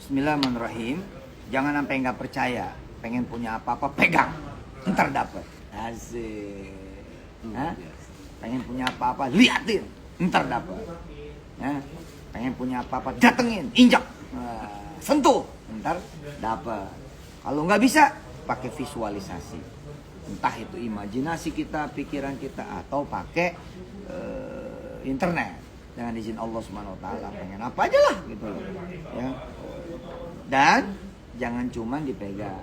Bismillahirrahmanirrahim. Jangan sampai nggak percaya. Pengen punya apa-apa, pegang. Ntar dapet. Asik. Hah? Pengen punya apa-apa, liatin. Ntar dapet. Ya. Pengen punya apa-apa, datengin, injak. Sentuh. Ntar dapet. Kalau nggak bisa, pakai visualisasi. Entah itu imajinasi kita, pikiran kita, atau pakai internet. Dengan izin Allah Subhanahu wa taala, pengen apa aja lah gitu loh. Ya. Dan jangan cuma dipegang.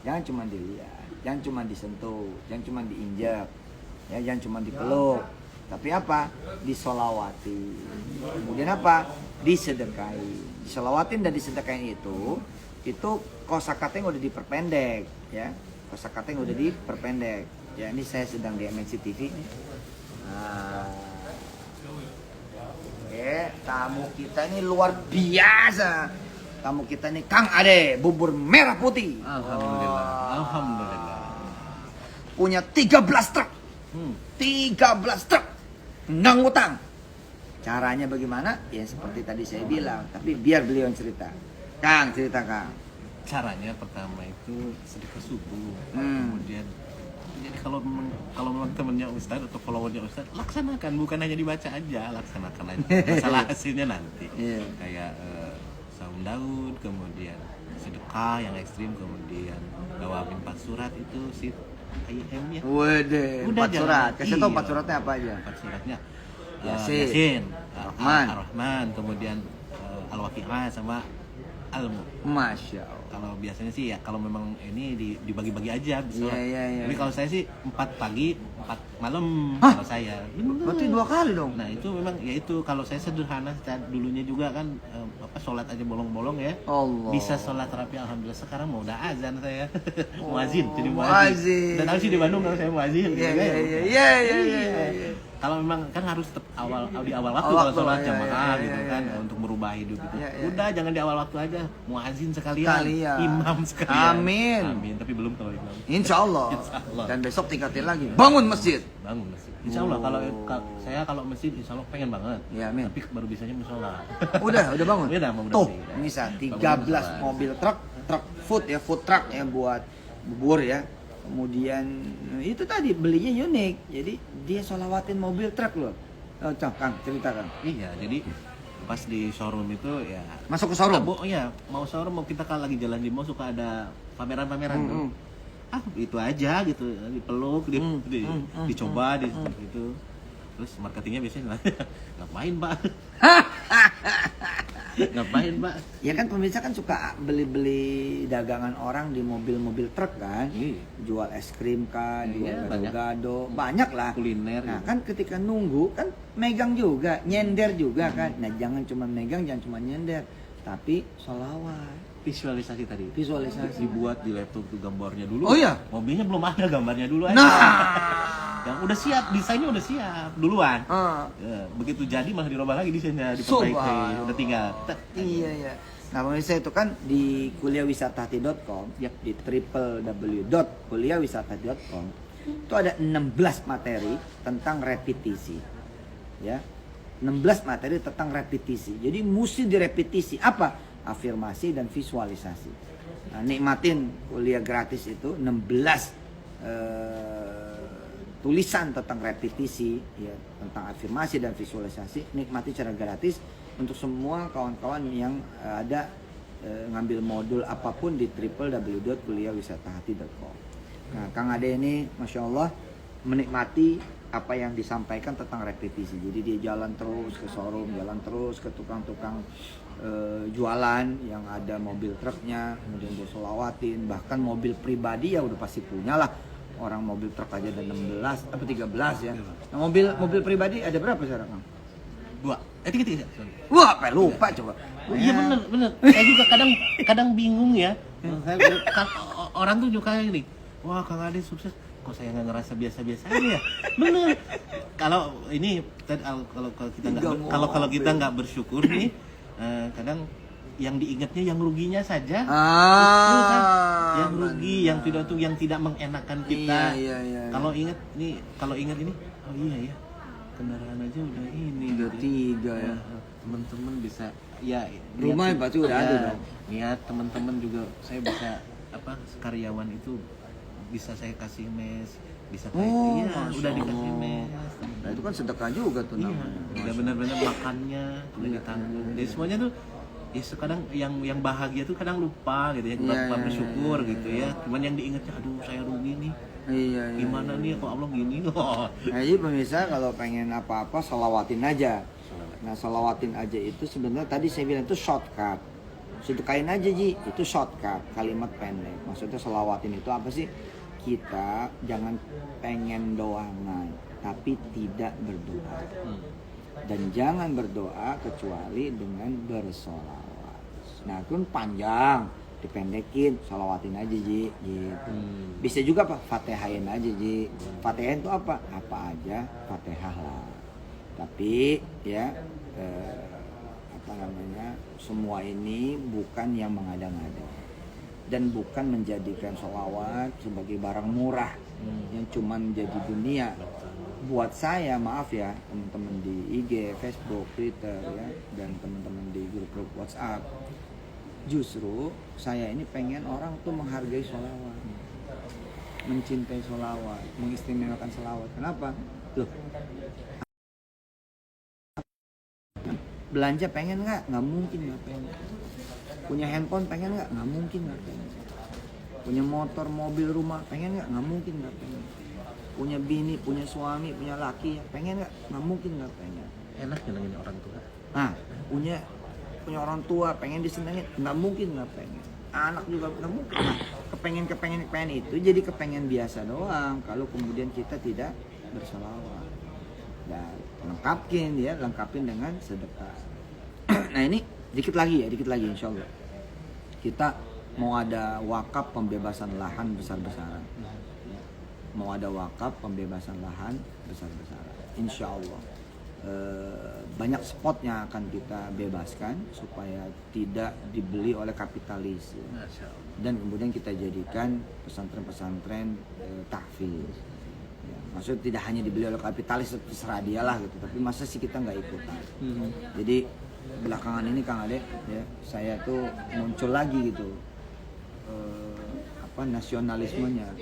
Jangan cuma dilihat, jangan cuma disentuh, jangan cuma diinjak. Ya, jangan cuma dipeluk. Tapi apa? Disolawati. Kemudian apa? Disedekahi. Disolawatin dan disedekahin itu kosakatanya udah diperpendek, ya. Kosakatanya udah diperpendek. Ya, ini saya sedang di MNC TV. Tamu kita ini luar biasa. Tamu kita ini Kang Ade, bubur merah putih. Alhamdulillah. Alhamdulillah. Punya 13 truk. 13 truk. Nggak ngutang. Caranya bagaimana? Ya seperti tadi saya bilang, tapi biar beliau yang cerita. Kang, cerita Kang. Caranya pertama itu sedekah subuh. Kemudian jadi kalau memang temennya Ustadz atau followernya Ustadz, laksanakan, bukan hanya dibaca aja, laksanakan aja. Masalah hasilnya nanti. Kayak saum daud, kemudian sedekah yang ekstrim, kemudian bawain 4 surat itu si IM-nya. Waduh, 4 surat. Kasih tau 4 suratnya apa aja? 4 suratnya. Yasin, Ar-Rahman, kemudian Al-Waqi'ah sama Al-Mulk. Masya Allah. Kalau biasanya sih ya kalau memang ini dibagi-bagi aja bisa. Iya. Tapi kalau saya sih 4 pagi, 4 malam. Kalau saya. Berarti 2 kali dong. Nah itu memang ya itu kalau saya sederhana dulunya juga kan sholat aja bolong-bolong ya. Allah. Bisa sholat terapi alhamdulillah. Sekarang mau udah azan saya. Muazin jadi muazin. Dan harus di Bandung kalau saya muazin. Iya. Kalau memang kan harus tetap di awal waktu kalau sholat jamaah gitu kan untuk merubah hidup itu. Udah jangan di awal waktu aja, muazin sekalian, imam sekalian. Amin. Tapi belum kalau imam. Insya Allah. Dan besok tingkatin lagi. Bangun masjid. Insya Allah kalau masjid insya Allah pengen banget. Ya, amin. Tapi baru bisanya musola. Udah bangun. Udah. Tuh, bisa 13 mobil truk food truck ya buat bubur ya. Kemudian itu tadi belinya unik, jadi dia sholawatin mobil truk loh. Kang, ceritakan. Iya, jadi pas di showroom itu ya masuk ke showroom. Mau showroom mau kita kalau lagi jalan di mall suka ada pameran-pameran tuh. Itu aja gitu, dipeluk, dicoba gitu. Terus marketingnya biasanya ngapain, Pak? Ngapain, Pak? Ya kan pemirsa kan suka beli-beli dagangan orang di mobil-mobil truk kan. Jual es krim kan, jual gado-gado, banyak lah kuliner. Nah, kan ketika nunggu kan megang juga, nyender juga kan. Nah, jangan cuma megang, jangan cuma nyender, tapi sholawat. Visualisasi tadi. Dibuat di laptop tuh gambarnya dulu. Oh iya. Mobilnya belum ada gambarnya dulu aja. Nah, yang udah siap, desainnya udah siap duluan. Begitu jadi malah dirubah lagi desainnya, diperbaiki, udah tinggal. Iya. Nah, pemirsa itu kan di kuliahwisatahati.com, di www.kuliahwisatahati.com itu ada 16 materi tentang repetisi. Ya. 16 materi tentang repetisi. Jadi mesti direpetisi apa? Afirmasi dan visualisasi. Nah, nikmatin kuliah gratis itu 16 tulisan tentang repetisi, ya, tentang afirmasi dan visualisasi. Nikmati secara gratis untuk semua kawan-kawan yang ada ngambil modul apapun di www.kuliahwisatahati.com. Nah, Kang Ade ini Masya Allah menikmati apa yang disampaikan tentang repetisi. Jadi dia jalan terus ke showroom, jalan terus ke tukang-tukang jualan yang ada mobil truknya, kemudian dia sholawatin, bahkan mobil pribadi ya udah pasti punya lah. Orang mobil truk aja ada 16 atau 13 ya. Nah, mobil pribadi ada berapa sekarang, Kang? 2. 3. Wah, apa lupa coba. Iya bener. Saya juga kadang bingung ya. Orang tuh juga kayak gini. Wah, Kang Ade sukses. Kok saya nggak ngerasa biasa-biasa aja ya? Bener. Kalau kita nggak bersyukur nih, kadang yang diingatnya yang ruginya saja. Yang rugi, yang tidak mengenakan kita. Iya. Kalau ingat ini, oh iya ya, kendaraan aja udah ini. Udah 3 ya. teman-teman bisa ya Rumah niat- pasti udah ada dong. niat teman-teman juga saya bisa apa karyawan itu bisa saya kasih mes bisa kayak iya Masya udah dikasih Allah. mes Nah itu kan sedekah juga tuh iya namanya. udah benar-benar makannya udah Iya. ditanggung jadi semuanya tuh ya kadang yang bahagia tuh kadang lupa gitu ya Iya, lupa iya, bersyukur iya, gitu iya. ya cuman yang diingetnya aduh saya rugi nih Iya, iya. gimana nih kok Allah gini loh Nah, jadi pemirsa kalau pengen apa-apa salawatin aja. Nah, salawatin aja itu sebenarnya tadi saya bilang itu shortcut. Sedekahin aja Ji, itu shortcut, kalimat pendek. Maksudnya salawatin itu apa sih? Kita jangan pengen doangan, tapi tidak berdoa. Dan jangan berdoa kecuali dengan bersolawat. Nah, itu kan panjang, dipendekin, salawatin aja Ji, gitu. Bisa juga Pak, Fatihain aja Ji. Fatihain itu apa? Apa aja, Fatihah lah. Tapi ya apa namanya? Semua ini bukan yang mengada-ngada dan bukan menjadikan sholawat sebagai barang murah yang cuman jadi dunia. Buat saya, maaf ya teman-teman di IG, Facebook, Twitter ya, dan teman-teman di grup-grup WhatsApp, justru saya ini pengen orang tuh menghargai sholawat, mencintai sholawat, mengistimewakan sholawat. Kenapa? Loh, belanja pengen nggak? Nggak mungkin nggak pengen. Punya handphone pengen nggak? Nggak mungkin nggak pengen. Punya motor, mobil, rumah pengen nggak? Nggak mungkin nggak pengen. Punya bini, punya suami, punya laki, pengen nggak? Nggak mungkin nggak pengen. enak nyenengin orang tua Nah, punya orang tua pengen disenengin, nggak mungkin nggak pengen. Anak juga nggak mungkin. Nah, kepengen itu jadi kepengen biasa doang. Kalau kemudian kita tidak bersolawat. Dan lengkapin dengan sedekah. Nah ini dikit lagi insya Allah. Kita mau ada wakaf pembebasan lahan besar-besaran. Mau ada wakaf pembebasan lahan besar-besaran. Insya Allah. Banyak spot yang akan kita bebaskan supaya tidak dibeli oleh kapitalis ya. Masya Allah. Dan kemudian kita jadikan pesantren-pesantren tahfiz ya, maksudnya tidak hanya dibeli oleh kapitalis terserah dia lah gitu, tapi masa sih kita nggak ikutan. Jadi belakangan ini Kang Ade ya, saya tuh muncul lagi gitu nasionalismenya.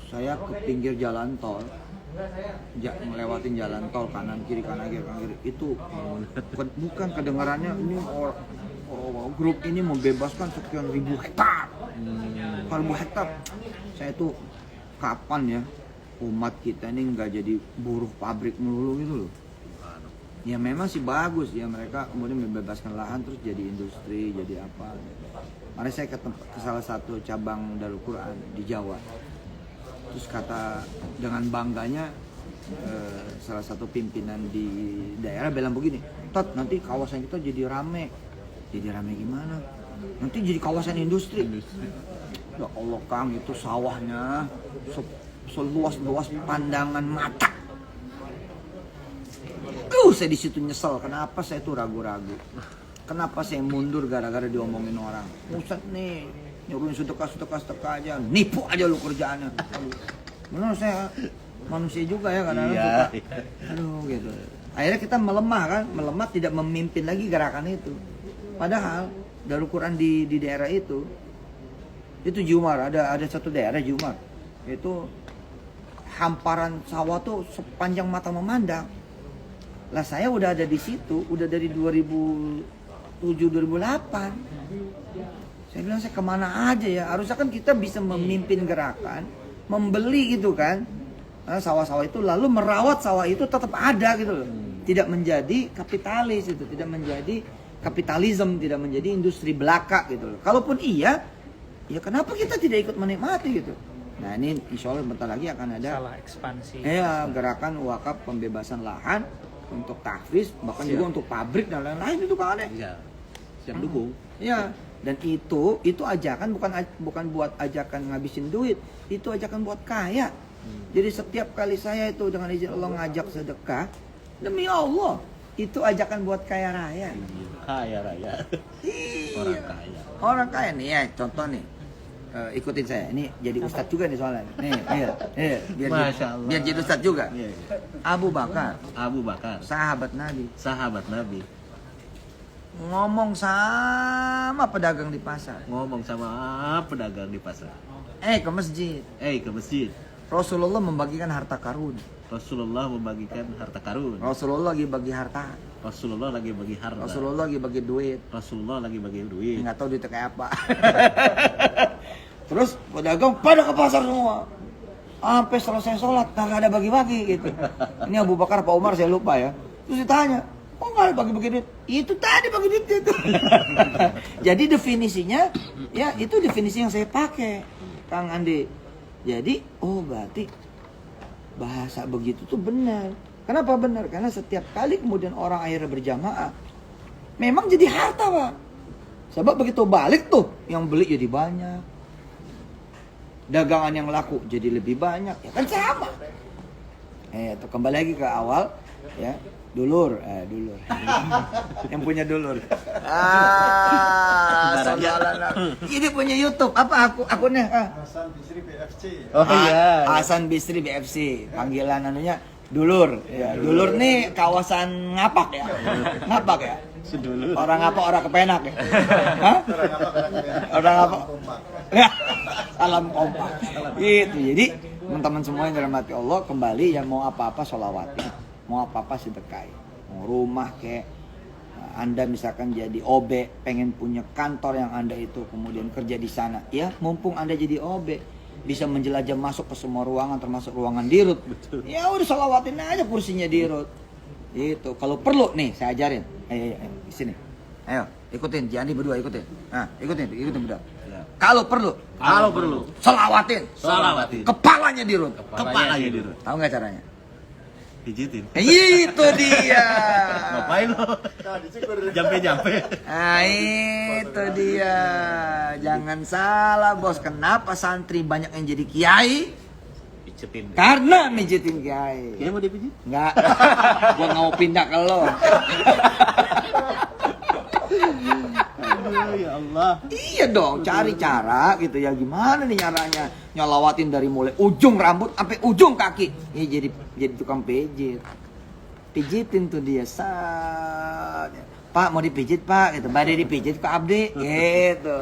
Saya ke pinggir jalan tol, ngelewatin jalan tol kanan kiri itu bukan kedengarannya ini grup ini membebaskan sekian ribu hektar. Saya tuh kapan ya umat kita ini nggak jadi buruh pabrik melulu gitu loh. Ya memang sih bagus ya mereka kemudian membebaskan lahan terus jadi industri jadi apa. Mari saya ke salah satu cabang Darul Quran di Jawa. Terus kata dengan bangganya salah satu pimpinan di daerah bilang begini, Tot nanti kawasan kita jadi rame gimana? Nanti jadi kawasan industri. Ya Allah Kang, itu sawahnya seluas-luas pandangan mata. Saya di situ nyesel. Kenapa saya tuh ragu-ragu? Kenapa saya mundur gara-gara diomongin orang? Ustaz nih nyuruhin sedekah aja, nipu aja lu kerjaannya. Benar saya manusia juga ya kadang-kadang suka. Aduh gitu. Akhirnya kita melemah tidak memimpin lagi gerakan itu. Padahal Darul Quran di daerah itu Jumar, ada satu daerah Jumar. Itu hamparan sawah tuh sepanjang mata memandang. Lah saya udah ada di situ, udah dari 2007 2008. Saya bilang saya kemana aja ya? Harusnya kan kita bisa memimpin gerakan, membeli gitu kan. Sawah-sawah itu lalu merawat sawah itu tetap ada gitu loh. Tidak menjadi kapitalis itu, tidak menjadi kapitalisme, tidak menjadi industri belaka gitu loh. Kalaupun iya, ya kenapa kita tidak ikut menikmati gitu? Nah ini insya Allah bentar lagi akan ada salah ekspansi. Ya gerakan wakaf pembebasan lahan untuk tahfiz, bahkan juga untuk pabrik dan lain-lain itu kan ada. Iya. Siap dukung. Ya, dan itu ajakan bukan buat ajakan ngabisin duit, itu ajakan buat kaya. Jadi setiap kali saya itu dengan izin Allah ngajak sedekah, demi Allah, itu ajakan buat kaya raya. Kaya raya. Iya. Orang kaya. Orang kaya nih ya, contoh nih. ikutin saya. Ini jadi ustadz juga nih soalnya. Nih, biar Masya Allah. biar jadi ustadz juga. Iya, iya. Abu Bakar, Abu Bakar, sahabat Nabi, sahabat Nabi, ngomong sama pedagang di pasar. ngomong sama pedagang di pasar. Ke masjid. Ke masjid. Rasulullah membagikan harta karun. Rasulullah membagikan harta karun. Rasulullah lagi bagi harta. Rasulullah lagi bagi harta. Rasulullah lagi bagi duit. Rasulullah lagi bagi duit. Nggak tahu duitnya kayak apa. Terus pedagang pada ke pasar semua. Sampai selesai sholat nggak ada bagi-bagi gitu. Ini Abu Bakar, Pak Umar saya lupa ya. Terus ditanya, kok nggak ada bagi-bagi duit? Itu tadi bagi duit itu. Jadi definisinya, ya itu definisi yang saya pakai, Kang Andi. Jadi, berarti bahasa begitu tuh benar. Kenapa benar? Karena setiap kali kemudian orang akhirnya berjamaah, memang jadi harta, Pak. Sebab begitu balik tuh, yang beli jadi banyak. Dagangan yang laku jadi lebih banyak, ya kan sama. Kembali lagi ke awal, ya. Dulur. Yang punya dulur. Ini punya YouTube. Apa akunnya? Hasan Bisri BFC. Oh iya. Hasan Bisri BFC. Panggilan anunya Dulur. Ya, Dulur nih kawasan Ngapak ya. Ngapak ya. Sedulur. Orang apa? Orang Kepenak ya. Hah? Orang apa? Ya. Salam kompak. Gitu. Jadi teman-teman semua yang dirahmati Allah, kembali yang mau apa-apa sholawatin, mau apa-apa sedekah, mau rumah kayak Anda misalkan jadi OB, pengen punya kantor yang Anda itu kemudian kerja di sana, ya mumpung Anda jadi OB bisa menjelajah masuk ke semua ruangan termasuk ruangan dirut. Betul. Ya udah sholawatin aja kursinya dirut. Itu kalau perlu nih saya ajarin. Ayo di sini. Ayo ikutin, Jani berdua ikutin. Nah, ikutin berdua. Ya. Kalau perlu sholawatin. Kepalanya dirut. Kepalanya dirut. Tahu nggak caranya? Pijitin. Itu dia. Ngapain lo? Jampe. Nah, itu dia. Jangan salah, Bos. Kenapa santri banyak yang jadi kiai? Pijitin. Karena mijitin kiai. Kiai mau dipijit? Enggak. Gua nggak mau pindah ke lo. Aduh, ya Allah. Iya dong, cari cara gitu ya. Gimana nih caranya? Nyolawatin dari mulai ujung rambut sampai ujung kaki. Ini jadi tukang pijit. Pijitin tuh dia. Pak mau dipijit Pak, gitu. Badai dipijit ke Abdi, gitu.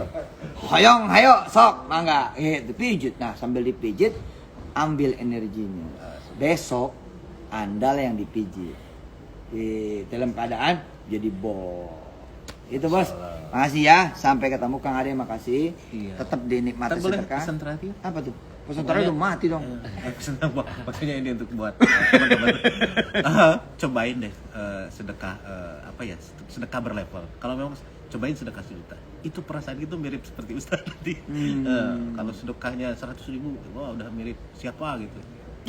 Hoyong, hayo, sok, mangga, gitu. Pijit. Nah sambil dipijit, ambil energinya. Besok Anda yang dipijit. Dalam keadaan jadi bos. Itu Bos. Makasih ya. Sampai ketemu Kang Ade, makasih. Iya. Tetap dinikmati Boleh sedekah. pesan terakhir? Apa tuh? Pesan terakhir udah mati dong. Pesan apa? Maksudnya ini untuk buat teman-teman. Cobain deh sedekah sedekah berlevel. Kalau memang cobain sedekah 1 juta. Itu perasaan itu mirip seperti Ustaz tadi. Kalau sedekahnya 100.000, wah udah mirip siapa gitu.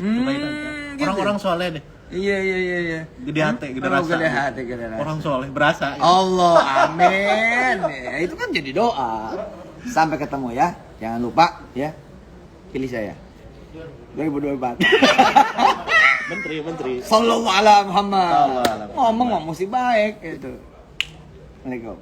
Cobain aja. Orang-orang soleh deh. Iya. Gede hati, gede rasa. Gede hati. Orang soleh berasa. Gitu. Allah, amin. Ya, itu kan jadi doa. Sampai ketemu ya. Jangan lupa ya. Pilih saya. 2024. Menteri. Sallallahu alaihi Muhammad. Sallallahu alaihi Muhammad. Ngomong mesti baik gitu. Assalamualaikum.